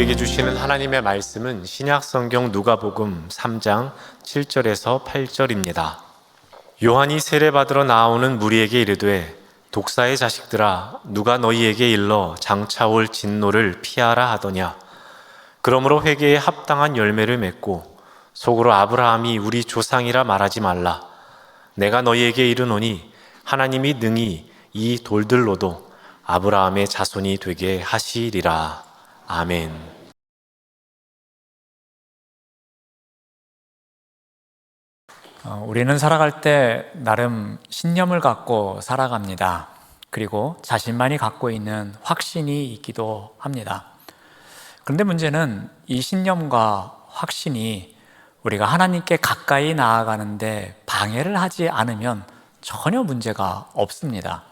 우리에게 주시는 하나님의 말씀은 신약성경 누가복음 3장 7절에서 8절입니다. 요한이 세례받으러 나오는 무리에게 이르되 독사의 자식들아 누가 너희에게 일러 장차 올 진노를 피하라 하더냐. 그러므로 회개에 합당한 열매를 맺고 속으로 아브라함이 우리 조상이라 말하지 말라. 내가 너희에게 이르노니 하나님이 능히 이 돌들로도 아브라함의 자손이 되게 하시리라. 아멘. 우리는 살아갈 때 나름 신념을 갖고 살아갑니다. 그리고 자신만이 갖고 있는 확신이 있기도 합니다. 그런데 문제는 이 신념과 확신이 우리가 하나님께 가까이 나아가는데 방해를 하지 않으면 전혀 문제가 없습니다.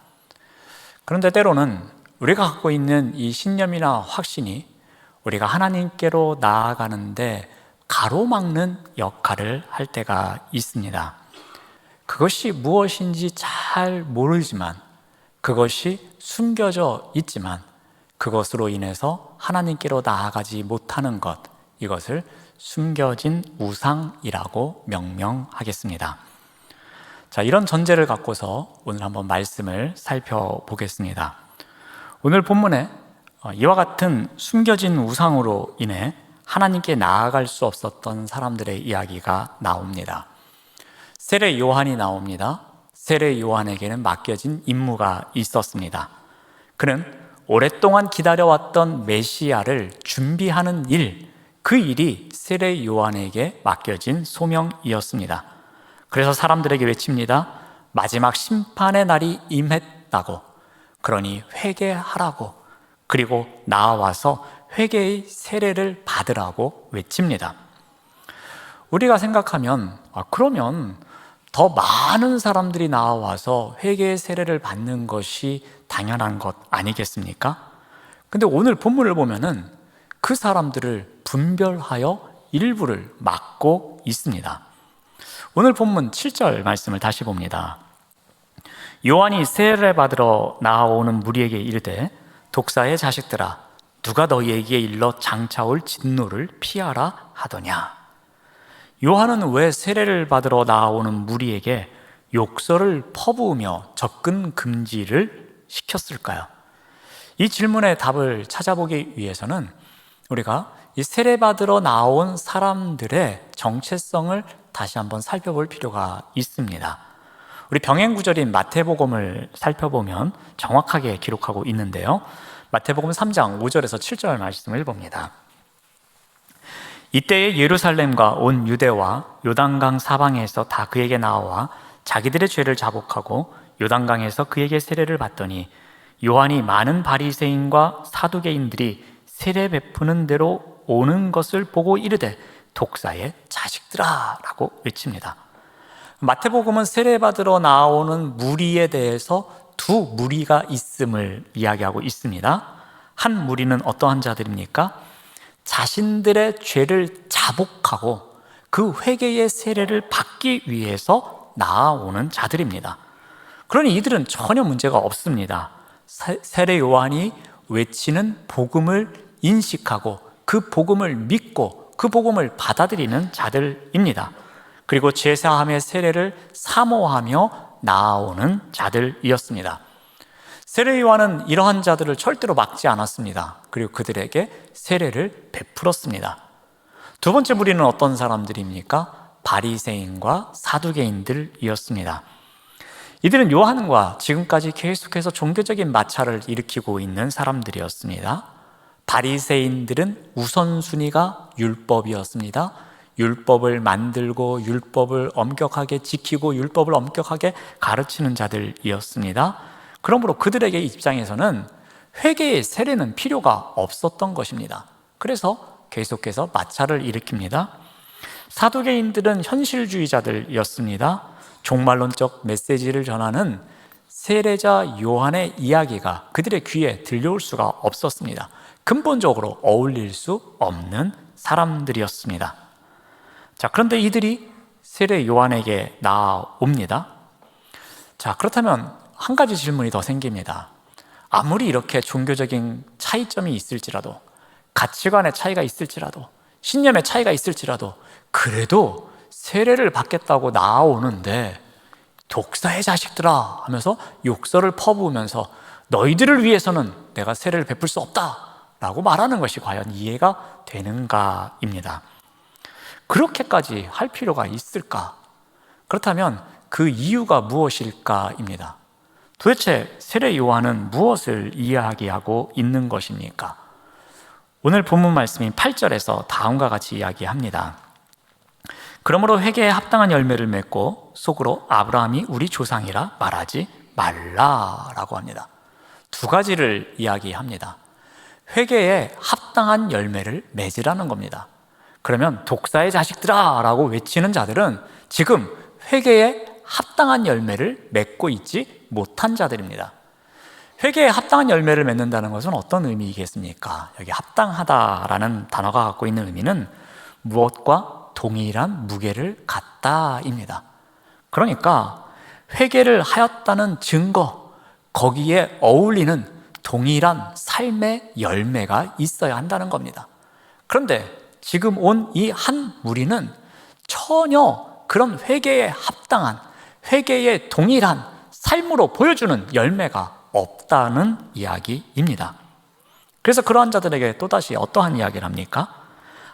그런데 때로는 우리가 갖고 있는 이 신념이나 확신이 우리가 하나님께로 나아가는데 가로막는 역할을 할 때가 있습니다. 그것이 무엇인지 잘 모르지만, 그것이 숨겨져 있지만 그것으로 인해서 하나님께로 나아가지 못하는 것, 이것을 숨겨진 우상이라고 명명하겠습니다. 자, 이런 전제를 갖고서 오늘 한번 말씀을 살펴보겠습니다. 오늘 본문에 이와 같은 숨겨진 우상으로 인해 하나님께 나아갈 수 없었던 사람들의 이야기가 나옵니다. 세례 요한이 나옵니다. 세례 요한에게는 맡겨진 임무가 있었습니다. 그는 오랫동안 기다려왔던 메시아를 준비하는 일, 그 일이 세례 요한에게 맡겨진 소명이었습니다. 그래서 사람들에게 외칩니다. 마지막 심판의 날이 임했다고, 그러니 회개하라고, 그리고 나와서 회개의 세례를 받으라고 외칩니다. 우리가 생각하면 그러면 더 많은 사람들이 나와서 회개의 세례를 받는 것이 당연한 것 아니겠습니까? 근데 오늘 본문을 보면은 그 사람들을 분별하여 일부를 막고 있습니다. 오늘 본문 7절 말씀을 다시 봅니다. 요한이 세례를 받으러 나오는 무리에게 이르되 독사의 자식들아 누가 너희에게 일러 장차 올 진노를 피하라 하더냐. 요한은 왜 세례를 받으러 나오는 무리에게 욕설을 퍼부으며 접근 금지를 시켰을까요? 이 질문의 답을 찾아보기 위해서는 우리가 이 세례 받으러 나온 사람들의 정체성을 다시 한번 살펴볼 필요가 있습니다. 우리 병행 구절인 마태복음을 살펴보면 정확하게 기록하고 있는데요. 마태복음 3장 5절에서 7절 말씀을 봅니다. 이때에 예루살렘과 온 유대와 요단강 사방에서 다 그에게 나와 자기들의 죄를 자복하고 요단강에서 그에게 세례를 받더니 요한이 많은 바리새인과 사두개인들이 세례 베푸는 대로 오는 것을 보고 이르되 독사의 자식들아 라고 외칩니다. 마태복음은 세례받으러 나오는 무리에 대해서 두 무리가 있음을 이야기하고 있습니다. 한 무리는 어떠한 자들입니까? 자신들의 죄를 자복하고 그 회개의 세례를 받기 위해서 나아오는 자들입니다. 그러니 이들은 전혀 문제가 없습니다. 세례 요한이 외치는 복음을 인식하고 그 복음을 믿고 그 복음을 받아들이는 자들입니다. 그리고 제사함의 세례를 사모하며 나아오는 자들이었습니다. 세례 요한은 이러한 자들을 절대로 막지 않았습니다. 그리고 그들에게 세례를 베풀었습니다. 두 번째 무리는 어떤 사람들입니까? 바리새인과 사두개인들이었습니다. 이들은 요한과 지금까지 계속해서 종교적인 마찰을 일으키고 있는 사람들이었습니다. 바리새인들은 우선순위가 율법이었습니다. 율법을 만들고 율법을 엄격하게 지키고 율법을 엄격하게 가르치는 자들이었습니다. 그러므로 그들에게 입장에서는 회개의 세례는 필요가 없었던 것입니다. 그래서 계속해서 마찰을 일으킵니다. 사두개인들은 현실주의자들이었습니다. 종말론적 메시지를 전하는 세례자 요한의 이야기가 그들의 귀에 들려올 수가 없었습니다. 근본적으로 어울릴 수 없는 사람들이었습니다. 자, 그런데 이들이 세례 요한에게 나옵니다. 자, 그렇다면 한 가지 질문이 더 생깁니다. 아무리 이렇게 종교적인 차이점이 있을지라도 가치관의 차이가 있을지라도, 신념의 차이가 있을지라도 그래도 세례를 받겠다고 나오는데 독사의 자식들아 하면서 욕설을 퍼부으면서 너희들을 위해서는 내가 세례를 베풀 수 없다라고 말하는 것이 과연 이해가 되는가입니다. 그렇게까지 할 필요가 있을까? 그렇다면 그 이유가 무엇일까입니다. 도대체 세례 요한은 무엇을 이야기하고 있는 것입니까? 오늘 본문 말씀인 8절에서 다음과 같이 이야기합니다. 그러므로 회개에 합당한 열매를 맺고 속으로 아브라함이 우리 조상이라 말하지 말라라고 합니다. 두 가지를 이야기합니다. 회개에 합당한 열매를 맺으라는 겁니다. 그러면 독사의 자식들아 라고 외치는 자들은 지금 회개에 합당한 열매를 맺고 있지 못한 자들입니다. 회개에 합당한 열매를 맺는다는 것은 어떤 의미이겠습니까? 여기 합당하다라는 단어가 갖고 있는 의미는 무엇과 동일한 무게를 갖다입니다. 그러니까 회개를 하였다는 증거, 거기에 어울리는 동일한 삶의 열매가 있어야 한다는 겁니다. 그런데 지금 온 이 한 무리는 전혀 그런 회개에 합당한, 회개에 동일한 삶으로 보여주는 열매가 없다는 이야기입니다. 그래서 그러한 자들에게 또다시 어떠한 이야기를 합니까?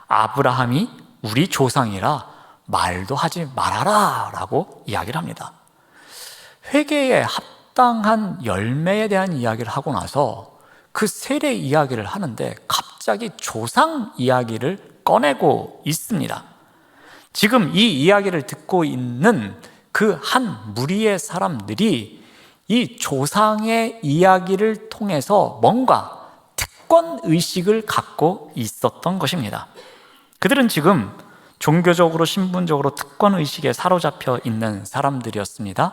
아브라함이 우리 조상이라 말도 하지 말아라 라고 이야기를 합니다. 회개에 합당한 열매에 대한 이야기를 하고 나서 그 세례 이야기를 하는데 갑자기 조상 이야기를 꺼내고 있습니다. 지금 이 이야기를 듣고 있는 그 한 무리의 사람들이 이 조상의 이야기를 통해서 뭔가 특권의식을 갖고 있었던 것입니다. 그들은 지금 종교적으로 신분적으로 특권의식에 사로잡혀 있는 사람들이었습니다.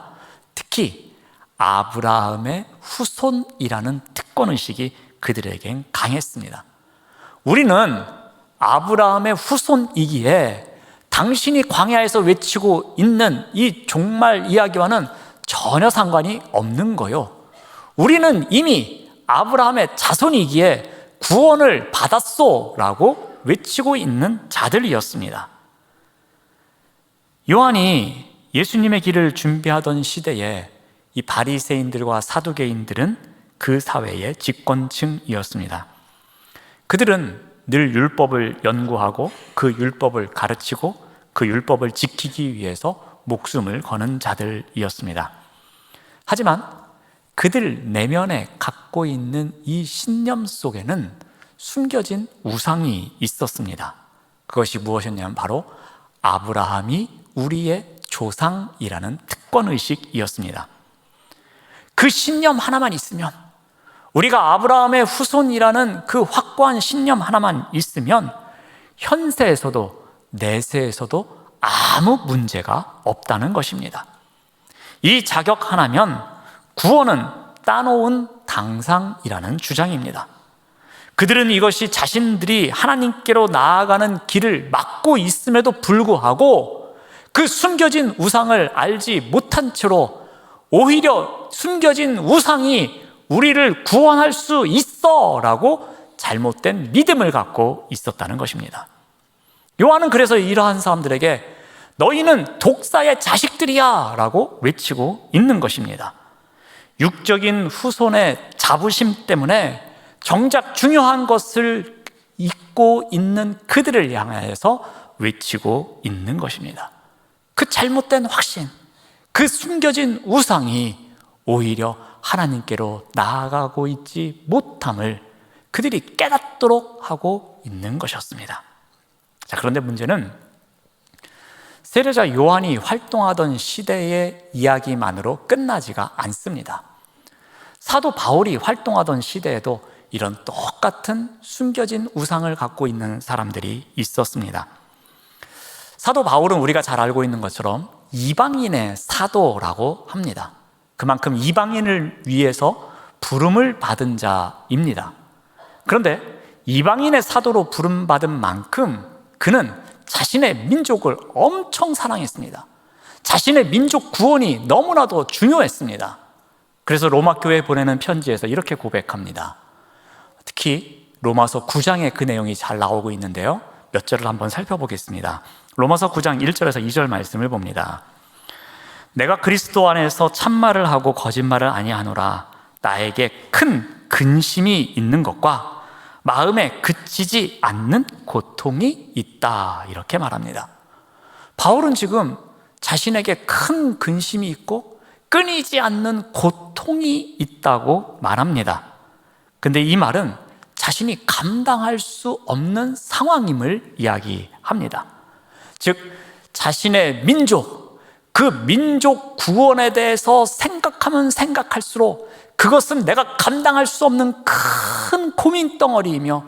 특히 아브라함의 후손이라는 특권의식이 그들에겐 강했습니다. 우리는 아브라함의 후손이기에 당신이 광야에서 외치고 있는 이 종말 이야기와는 전혀 상관이 없는 거요. 우리는 이미 아브라함의 자손이기에 구원을 받았소 라고 외치고 있는 자들이었습니다. 요한이 예수님의 길을 준비하던 시대에 이 바리새인들과 사두개인들은 그 사회의 집권층이었습니다. 그들은 늘 율법을 연구하고 그 율법을 가르치고 그 율법을 지키기 위해서 목숨을 거는 자들이었습니다. 하지만 그들 내면에 갖고 있는 이 신념 속에는 숨겨진 우상이 있었습니다. 그것이 무엇이었냐면 바로 아브라함이 우리의 조상이라는 특권의식이었습니다. 그 신념 하나만 있으면, 우리가 아브라함의 후손이라는 그 확고한 신념 하나만 있으면 현세에서도 내세에서도 아무 문제가 없다는 것입니다. 이 자격 하나면 구원은 따놓은 당상이라는 주장입니다. 그들은 이것이 자신들이 하나님께로 나아가는 길을 막고 있음에도 불구하고 그 숨겨진 우상을 알지 못한 채로 오히려 숨겨진 우상이 우리를 구원할 수 있어 라고 잘못된 믿음을 갖고 있었다는 것입니다. 요한은 그래서 이러한 사람들에게 너희는 독사의 자식들이야 라고 외치고 있는 것입니다. 육적인 후손의 자부심 때문에 정작 중요한 것을 잊고 있는 그들을 향해서 외치고 있는 것입니다. 그 잘못된 확신, 그 숨겨진 우상이 오히려 하나님께로 나아가고 있지 못함을 그들이 깨닫도록 하고 있는 것이었습니다. 자, 그런데 문제는 세례자 요한이 활동하던 시대의 이야기만으로 끝나지가 않습니다. 사도 바울이 활동하던 시대에도 이런 똑같은 숨겨진 우상을 갖고 있는 사람들이 있었습니다. 사도 바울은 우리가 잘 알고 있는 것처럼 이방인의 사도라고 합니다. 그만큼 이방인을 위해서 부름을 받은 자입니다. 그런데 이방인의 사도로 부름받은 만큼 그는 자신의 민족을 엄청 사랑했습니다. 자신의 민족 구원이 너무나도 중요했습니다. 그래서 로마 교회에 보내는 편지에서 이렇게 고백합니다. 특히 로마서 9장에 그 내용이 잘 나오고 있는데요, 몇 절을 한번 살펴보겠습니다. 로마서 9장 1절에서 2절 말씀을 봅니다. 내가 그리스도 안에서 참말을 하고 거짓말을 아니하노라. 나에게 큰 근심이 있는 것과 마음에 그치지 않는 고통이 있다. 이렇게 말합니다. 바울은 지금 자신에게 큰 근심이 있고 끊이지 않는 고통이 있다고 말합니다. 근데 이 말은 자신이 감당할 수 없는 상황임을 이야기합니다. 즉, 자신의 민족, 그 민족 구원에 대해서 생각하면 생각할수록 그것은 내가 감당할 수 없는 큰 고민덩어리이며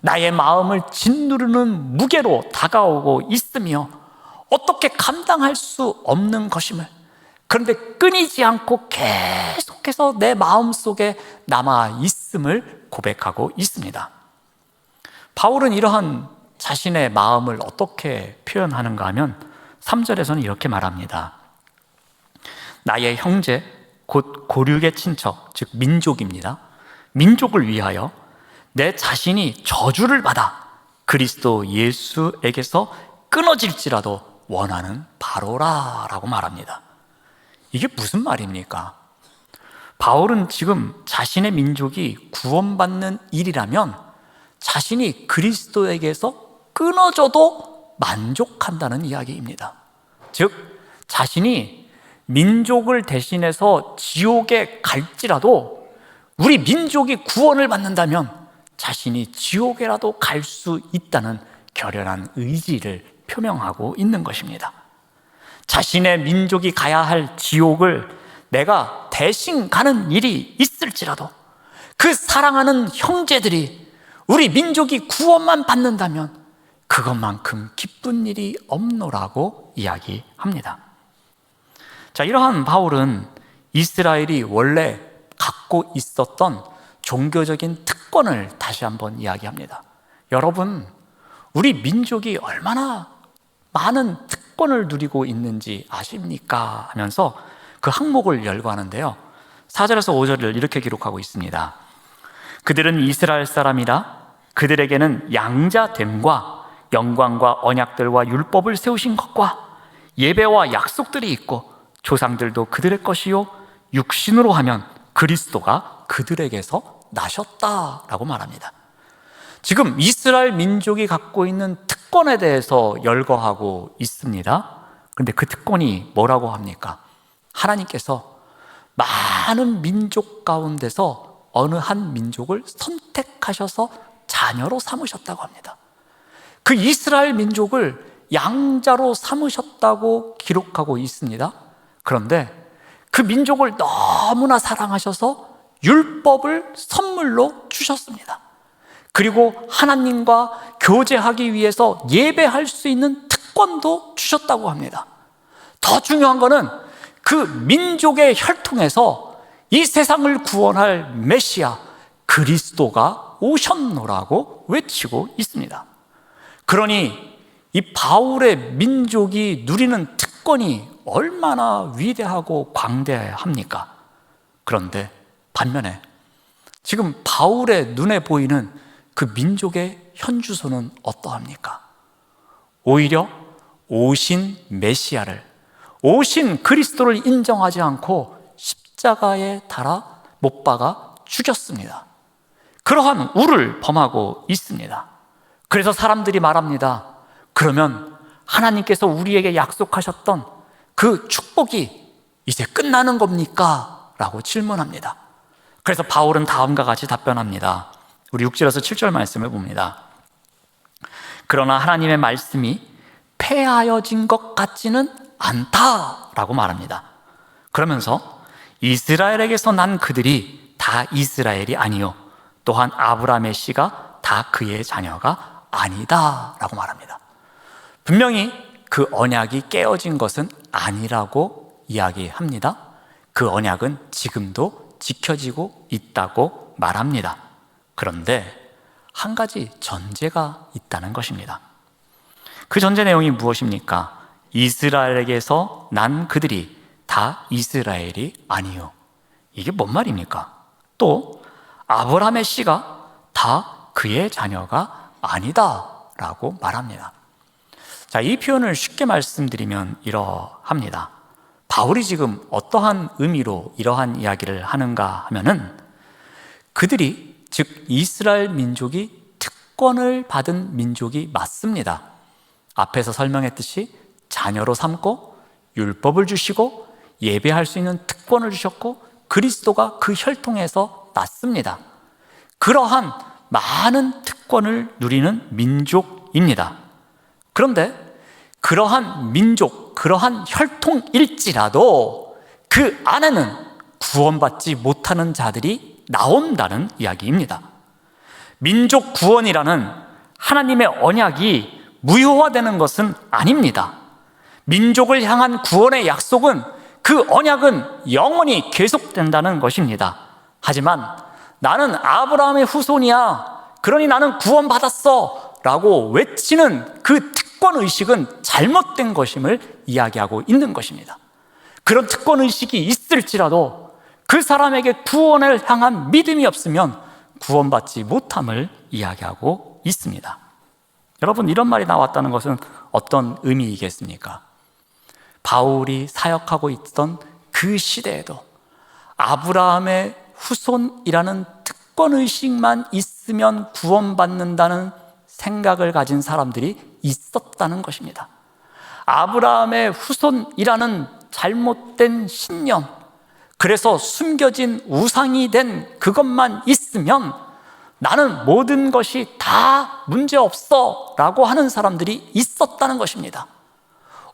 나의 마음을 짓누르는 무게로 다가오고 있으며 어떻게 감당할 수 없는 것임을, 그런데 끊이지 않고 계속해서 내 마음속에 남아 있음을 고백하고 있습니다. 바울은 이러한 자신의 마음을 어떻게 표현하는가 하면 3절에서는 이렇게 말합니다. 나의 형제 곧 고륙의 친척, 즉 민족입니다. 민족을 위하여 내 자신이 저주를 받아 그리스도 예수에게서 끊어질지라도 원하는 바로라 라고 말합니다. 이게 무슨 말입니까? 바울은 지금 자신의 민족이 구원받는 일이라면 자신이 그리스도에게서 끊어져도 만족한다는 이야기입니다. 즉, 자신이 민족을 대신해서 지옥에 갈지라도 우리 민족이 구원을 받는다면 자신이 지옥에라도 갈 수 있다는 결연한 의지를 표명하고 있는 것입니다. 자신의 민족이 가야 할 지옥을 내가 대신 가는 일이 있을지라도 그 사랑하는 형제들이 우리 민족이 구원만 받는다면 그것만큼 기쁜 일이 없노라고 이야기합니다. 자, 이러한 바울은 이스라엘이 원래 갖고 있었던 종교적인 특권을 다시 한번 이야기합니다. 여러분, 우리 민족이 얼마나 많은 특권을 누리고 있는지 아십니까? 하면서 그 항목을 열거하는데요, 4절에서 5절을 이렇게 기록하고 있습니다. 그들은 이스라엘 사람이라 그들에게는 양자됨과 영광과 언약들과 율법을 세우신 것과 예배와 약속들이 있고 조상들도 그들의 것이요 육신으로 하면 그리스도가 그들에게서 나셨다라고 말합니다. 지금 이스라엘 민족이 갖고 있는 특권에 대해서 열거하고 있습니다. 그런데 그 특권이 뭐라고 합니까? 하나님께서 많은 민족 가운데서 어느 한 민족을 선택하셔서 자녀로 삼으셨다고 합니다. 그 이스라엘 민족을 양자로 삼으셨다고 기록하고 있습니다. 그런데 그 민족을 너무나 사랑하셔서 율법을 선물로 주셨습니다. 그리고 하나님과 교제하기 위해서 예배할 수 있는 특권도 주셨다고 합니다. 더 중요한 것은 그 민족의 혈통에서 이 세상을 구원할 메시아 그리스도가 오셨노라고 외치고 있습니다. 그러니 이 바울의 민족이 누리는 특권이 얼마나 위대하고 광대합니까? 그런데 반면에 지금 바울의 눈에 보이는 그 민족의 현주소는 어떠합니까? 오히려 오신 메시아를, 오신 그리스도를 인정하지 않고 십자가에 달아 못 박아 죽였습니다. 그러한 우를 범하고 있습니다. 그래서 사람들이 말합니다. 그러면 하나님께서 우리에게 약속하셨던 그 축복이 이제 끝나는 겁니까? 라고 질문합니다. 그래서 바울은 다음과 같이 답변합니다. 우리 6절에서 7절 말씀을 봅니다. 그러나 하나님의 말씀이 폐하여진 것 같지는 않다라고 말합니다. 그러면서 이스라엘에게서 난 그들이 다 이스라엘이 아니요 또한 아브라함의 씨가 다 그의 자녀가 아니다라고 말합니다. 분명히 그 언약이 깨어진 것은 아니라고 이야기합니다. 그 언약은 지금도 지켜지고 있다고 말합니다. 그런데 한 가지 전제가 있다는 것입니다. 그 전제 내용이 무엇입니까? 이스라엘에게서 난 그들이 다 이스라엘이 아니요. 이게 뭔 말입니까? 또 아브라함의 씨가 다 그의 자녀가 아니다라고 말합니다. 자, 이 표현을 쉽게 말씀드리면 이러합니다. 바울이 지금 어떠한 의미로 이러한 이야기를 하는가 하면은 그들이, 즉 이스라엘 민족이 특권을 받은 민족이 맞습니다. 앞에서 설명했듯이 자녀로 삼고 율법을 주시고 예배할 수 있는 특권을 주셨고 그리스도가 그 혈통에서 났습니다. 그러한 많은 특권을 누리는 민족입니다. 그런데 그러한 민족, 그러한 혈통일지라도 그 안에는 구원받지 못하는 자들이 나온다는 이야기입니다. 민족 구원이라는 하나님의 언약이 무효화되는 것은 아닙니다. 민족을 향한 구원의 약속은, 그 언약은 영원히 계속된다는 것입니다. 하지만 나는 아브라함의 후손이야, 그러니 나는 구원받았어 라고 외치는 그 특권의식은 잘못된 것임을 이야기하고 있는 것입니다. 그런 특권의식이 있을지라도 그 사람에게 구원을 향한 믿음이 없으면 구원받지 못함을 이야기하고 있습니다. 여러분, 이런 말이 나왔다는 것은 어떤 의미이겠습니까? 바울이 사역하고 있던 그 시대에도 아브라함의 후손이라는 특권의식만 있으면 구원받는다는 생각을 가진 사람들이 있었다는 것입니다. 아브라함의 후손이라는 잘못된 신념, 그래서 숨겨진 우상이 된 그것만 있으면 나는 모든 것이 다 문제없어 라고 하는 사람들이 있었다는 것입니다.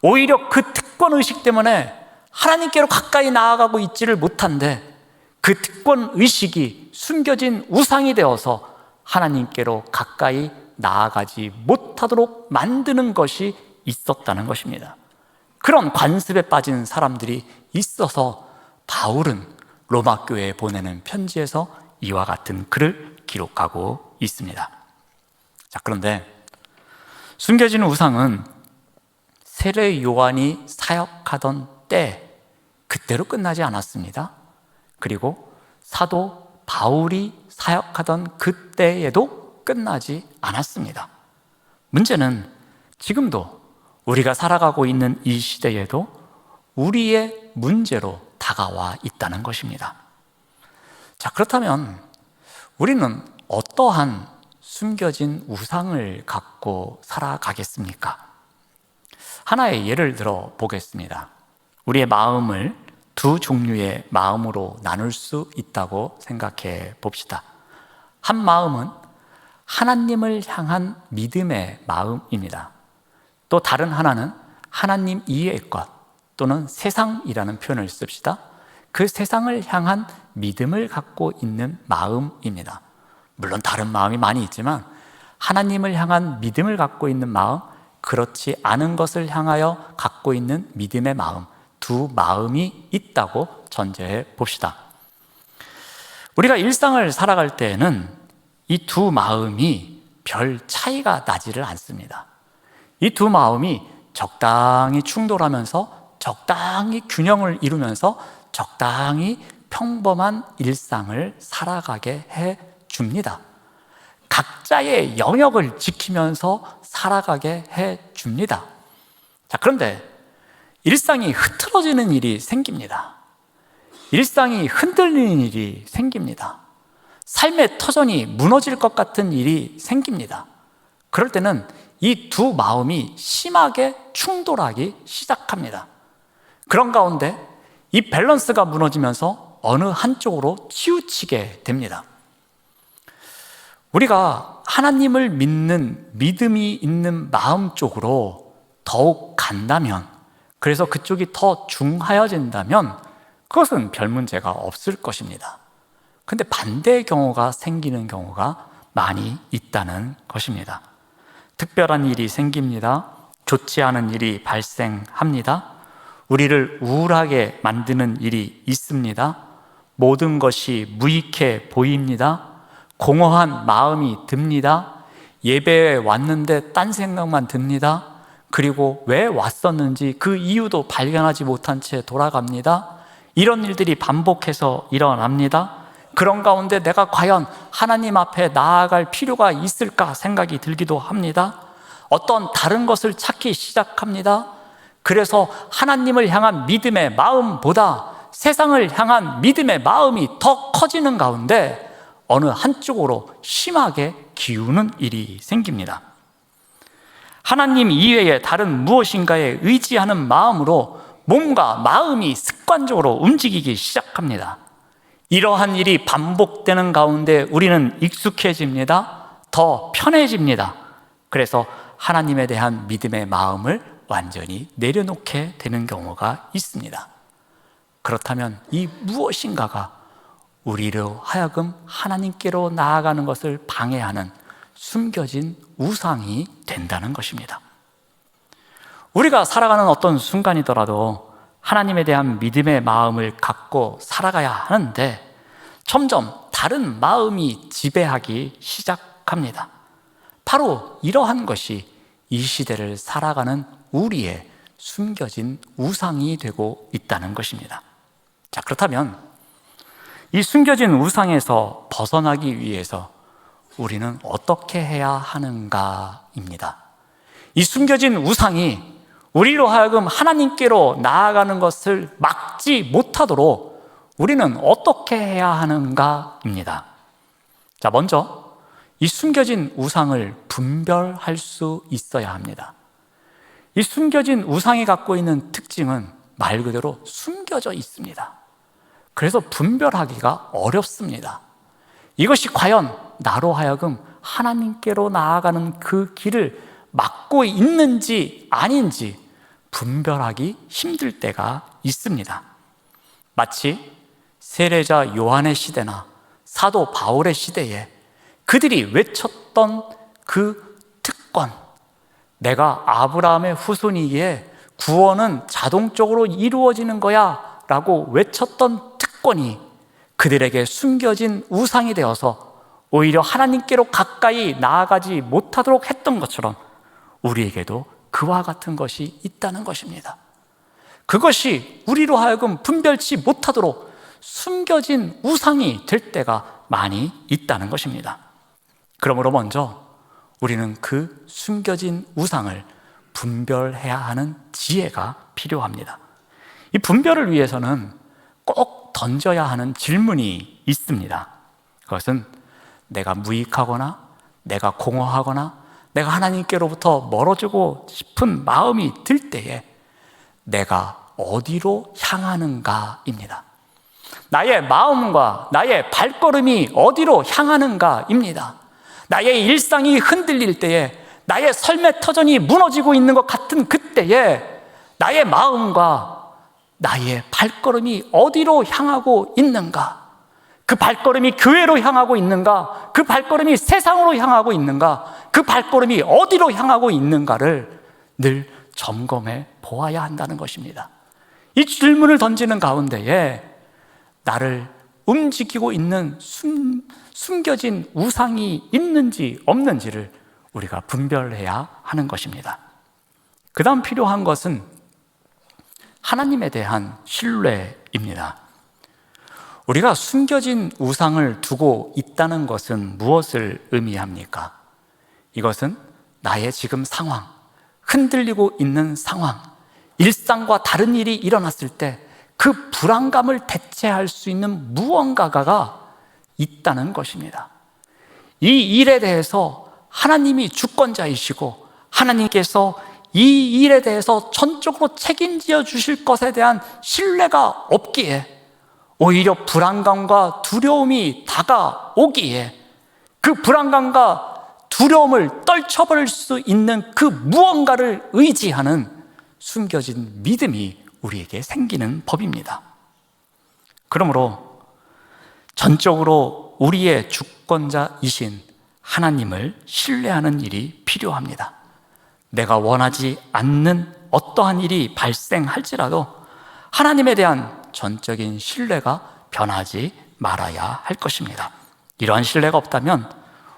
오히려 그 특권의식 때문에 하나님께로 가까이 나아가고 있지를 못한데 그 특권의식이 숨겨진 우상이 되어서 하나님께로 가까이 나아가지 못하도록 만드는 것이 있었다는 것입니다. 그런 관습에 빠진 사람들이 있어서 바울은 로마 교회에 보내는 편지에서 이와 같은 글을 기록하고 있습니다. 자, 그런데 숨겨진 우상은 세례 요한이 사역하던 때 그때로 끝나지 않았습니다. 그리고 사도 바울이 사역하던 그때에도 끝나지 않았습니다. 문제는 지금도 우리가 살아가고 있는 이 시대에도 우리의 문제로 다가와 있다는 것입니다. 자, 그렇다면 우리는 어떠한 숨겨진 우상을 갖고 살아가겠습니까? 하나의 예를 들어 보겠습니다. 우리의 마음을 두 종류의 마음으로 나눌 수 있다고 생각해 봅시다. 한 마음은 하나님을 향한 믿음의 마음입니다. 또 다른 하나는 하나님 이외의 것 또는 세상이라는 표현을 씁시다. 그 세상을 향한 믿음을 갖고 있는 마음입니다. 물론 다른 마음이 많이 있지만 하나님을 향한 믿음을 갖고 있는 마음, 그렇지 않은 것을 향하여 갖고 있는 믿음의 마음, 두 마음이 있다고 전제해 봅시다. 우리가 일상을 살아갈 때에는 이 두 마음이 별 차이가 나지를 않습니다. 이 두 마음이 적당히 충돌하면서 적당히 균형을 이루면서 적당히 평범한 일상을 살아가게 해 줍니다. 각자의 영역을 지키면서 살아가게 해 줍니다. 자, 그런데 일상이 흐트러지는 일이 생깁니다. 일상이 흔들리는 일이 생깁니다. 삶의 터전이 무너질 것 같은 일이 생깁니다. 그럴 때는 이 두 마음이 심하게 충돌하기 시작합니다. 그런 가운데 이 밸런스가 무너지면서 어느 한쪽으로 치우치게 됩니다. 우리가 하나님을 믿는 믿음이 있는 마음 쪽으로 더욱 간다면, 그래서 그쪽이 더 중하여진다면 그것은 별 문제가 없을 것입니다. 근데 반대의 경우가 생기는 경우가 많이 있다는 것입니다. 특별한 일이 생깁니다. 좋지 않은 일이 발생합니다. 우리를 우울하게 만드는 일이 있습니다. 모든 것이 무익해 보입니다. 공허한 마음이 듭니다. 예배에 왔는데 딴 생각만 듭니다. 그리고 왜 왔었는지 그 이유도 발견하지 못한 채 돌아갑니다. 이런 일들이 반복해서 일어납니다. 그런 가운데 내가 과연 하나님 앞에 나아갈 필요가 있을까 생각이 들기도 합니다. 어떤 다른 것을 찾기 시작합니다. 그래서 하나님을 향한 믿음의 마음보다 세상을 향한 믿음의 마음이 더 커지는 가운데 어느 한쪽으로 심하게 기우는 일이 생깁니다. 하나님 이외에 다른 무엇인가에 의지하는 마음으로 몸과 마음이 습관적으로 움직이기 시작합니다. 이러한 일이 반복되는 가운데 우리는 익숙해집니다. 더 편해집니다. 그래서 하나님에 대한 믿음의 마음을 완전히 내려놓게 되는 경우가 있습니다. 그렇다면 이 무엇인가가 우리로 하여금 하나님께로 나아가는 것을 방해하는 숨겨진 우상이 된다는 것입니다. 우리가 살아가는 어떤 순간이더라도 하나님에 대한 믿음의 마음을 갖고 살아가야 하는데 점점 다른 마음이 지배하기 시작합니다. 바로 이러한 것이 이 시대를 살아가는 우리의 숨겨진 우상이 되고 있다는 것입니다. 자, 그렇다면 이 숨겨진 우상에서 벗어나기 위해서 우리는 어떻게 해야 하는가입니다. 이 숨겨진 우상이 우리로 하여금 하나님께로 나아가는 것을 막지 못하도록 우리는 어떻게 해야 하는가입니다. 자, 먼저 이 숨겨진 우상을 분별할 수 있어야 합니다. 이 숨겨진 우상이 갖고 있는 특징은 말 그대로 숨겨져 있습니다. 그래서 분별하기가 어렵습니다. 이것이 과연 나로 하여금 하나님께로 나아가는 그 길을 막고 있는지 아닌지 분별하기 힘들 때가 있습니다. 마치 세례자 요한의 시대나 사도 바울의 시대에 그들이 외쳤던 그 특권, 내가 아브라함의 후손이기에 구원은 자동적으로 이루어지는 거야 라고 외쳤던 특권이 그들에게 숨겨진 우상이 되어서 오히려 하나님께로 가까이 나아가지 못하도록 했던 것처럼 우리에게도 그와 같은 것이 있다는 것입니다. 그것이 우리로 하여금 분별치 못하도록 숨겨진 우상이 될 때가 많이 있다는 것입니다. 그러므로 먼저 우리는 그 숨겨진 우상을 분별해야 하는 지혜가 필요합니다. 이 분별을 위해서는 꼭 던져야 하는 질문이 있습니다. 그것은 내가 무익하거나 내가 공허하거나 내가 하나님께로부터 멀어지고 싶은 마음이 들 때에 내가 어디로 향하는가입니다. 나의 마음과 나의 발걸음이 어디로 향하는가입니다. 나의 일상이 흔들릴 때에 나의 삶의 터전이 무너지고 있는 것 같은 그때에 나의 마음과 나의 발걸음이 어디로 향하고 있는가? 그 발걸음이 교회로 향하고 있는가? 그 발걸음이 세상으로 향하고 있는가? 그 발걸음이 어디로 향하고 있는가를 늘 점검해 보아야 한다는 것입니다. 이 질문을 던지는 가운데에 나를 움직이고 있는 숨겨진 우상이 있는지 없는지를 우리가 분별해야 하는 것입니다. 그 다음 필요한 것은 하나님에 대한 신뢰입니다. 우리가 숨겨진 우상을 두고 있다는 것은 무엇을 의미합니까? 이것은 나의 지금 상황, 흔들리고 있는 상황, 일상과 다른 일이 일어났을 때 그 불안감을 대체할 수 있는 무언가가 있다는 것입니다. 이 일에 대해서 하나님이 주권자이시고 하나님께서 이 일에 대해서 전적으로 책임져 주실 것에 대한 신뢰가 없기에 오히려 불안감과 두려움이 다가오기에 그 불안감과 두려움을 떨쳐버릴 수 있는 그 무언가를 의지하는 숨겨진 믿음이 우리에게 생기는 법입니다. 그러므로 전적으로 우리의 주권자이신 하나님을 신뢰하는 일이 필요합니다. 내가 원하지 않는 어떠한 일이 발생할지라도 하나님에 대한 전적인 신뢰가 변하지 말아야 할 것입니다. 이러한 신뢰가 없다면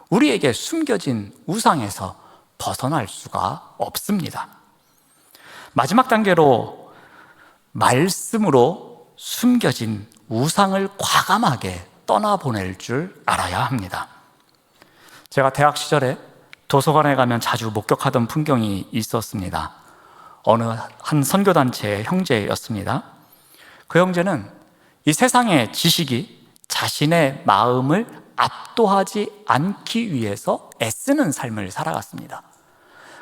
우리에게 숨겨진 우상에서 벗어날 수가 없습니다. 마지막 단계로 말씀으로 숨겨진 우상을 과감하게 떠나보낼 줄 알아야 합니다. 제가 대학 시절에 도서관에 가면 자주 목격하던 풍경이 있었습니다. 어느 한 선교단체의 형제였습니다. 그 형제는 이 세상의 지식이 자신의 마음을 압도하지 않기 위해서 애쓰는 삶을 살아갔습니다.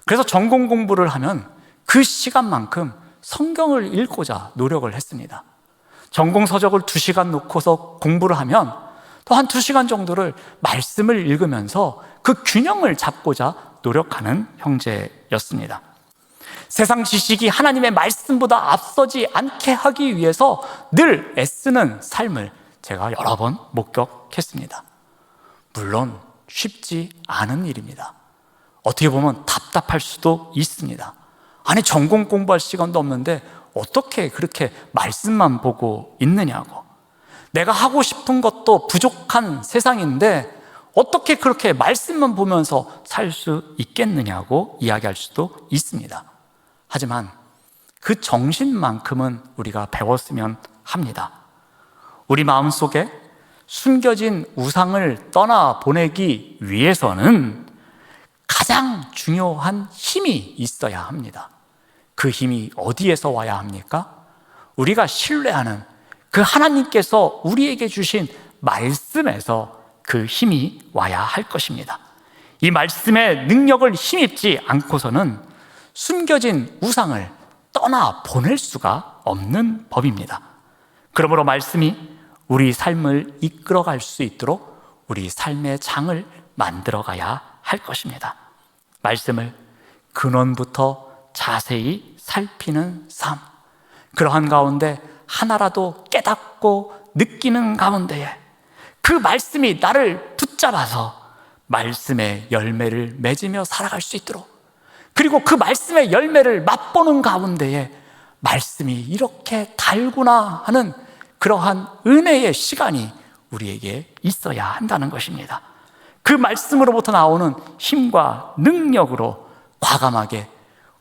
그래서 전공 공부를 하면 그 시간만큼 성경을 읽고자 노력을 했습니다. 전공 서적을 2시간 놓고서 공부를 하면 또 한 2시간 정도를 말씀을 읽으면서 그 균형을 잡고자 노력하는 형제였습니다. 세상 지식이 하나님의 말씀보다 앞서지 않게 하기 위해서 늘 애쓰는 삶을 제가 여러 번 목격했습니다. 물론 쉽지 않은 일입니다. 어떻게 보면 답답할 수도 있습니다. 아니, 전공 공부할 시간도 없는데 어떻게 그렇게 말씀만 보고 있느냐고. 내가 하고 싶은 것도 부족한 세상인데 어떻게 그렇게 말씀만 보면서 살 수 있겠느냐고 이야기할 수도 있습니다. 하지만 그 정신만큼은 우리가 배웠으면 합니다. 우리 마음속에 숨겨진 우상을 떠나보내기 위해서는 가장 중요한 힘이 있어야 합니다. 그 힘이 어디에서 와야 합니까? 우리가 신뢰하는 그 하나님께서 우리에게 주신 말씀에서 그 힘이 와야 할 것입니다. 이 말씀의 능력을 힘입지 않고서는 숨겨진 우상을 떠나보낼 수가 없는 법입니다. 그러므로 말씀이 우리 삶을 이끌어갈 수 있도록 우리 삶의 장을 만들어가야 할 것입니다. 말씀을 근원부터 자세히 살피는 삶, 그러한 가운데 하나라도 깨닫고 느끼는 가운데에 그 말씀이 나를 붙잡아서 말씀의 열매를 맺으며 살아갈 수 있도록, 그리고 그 말씀의 열매를 맛보는 가운데에 말씀이 이렇게 달구나 하는 그러한 은혜의 시간이 우리에게 있어야 한다는 것입니다. 그 말씀으로부터 나오는 힘과 능력으로 과감하게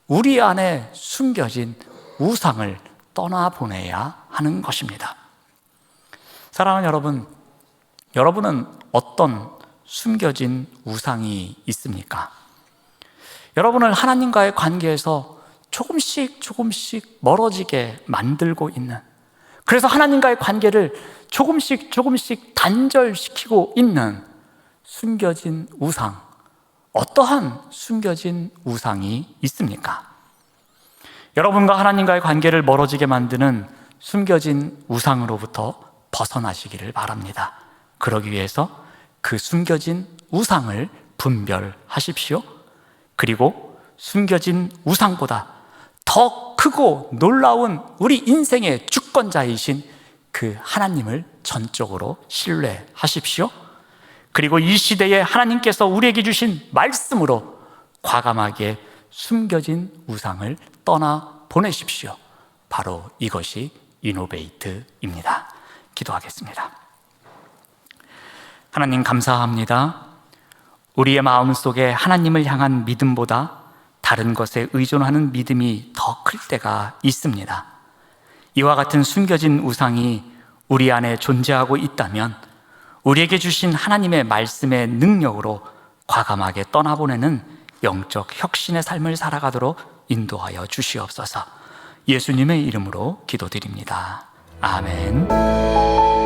우리 안에 숨겨진 우상을 떠나보내야 하는 것입니다. 사랑하는 여러분, 여러분은 어떤 숨겨진 우상이 있습니까? 여러분을 하나님과의 관계에서 조금씩 멀어지게 만들고 있는, 그래서 하나님과의 관계를 조금씩 단절시키고 있는 숨겨진 우상, 어떠한 숨겨진 우상이 있습니까? 여러분과 하나님과의 관계를 멀어지게 만드는 숨겨진 우상으로부터 벗어나시기를 바랍니다. 그러기 위해서 그 숨겨진 우상을 분별하십시오. 그리고 숨겨진 우상보다 더 크고 놀라운 우리 인생의 주권자이신 그 하나님을 전적으로 신뢰하십시오. 그리고 이 시대에 하나님께서 우리에게 주신 말씀으로 과감하게 숨겨진 우상을 떠나보내십시오. 바로 이것이 이노베이트입니다. 기도하겠습니다. 하나님, 감사합니다. 우리의 마음속에 하나님을 향한 믿음보다 다른 것에 의존하는 믿음이 더 클 때가 있습니다. 이와 같은 숨겨진 우상이 우리 안에 존재하고 있다면 우리에게 주신 하나님의 말씀의 능력으로 과감하게 떠나보내는 영적 혁신의 삶을 살아가도록 인도하여 주시옵소서. 예수님의 이름으로 기도드립니다. 아멘.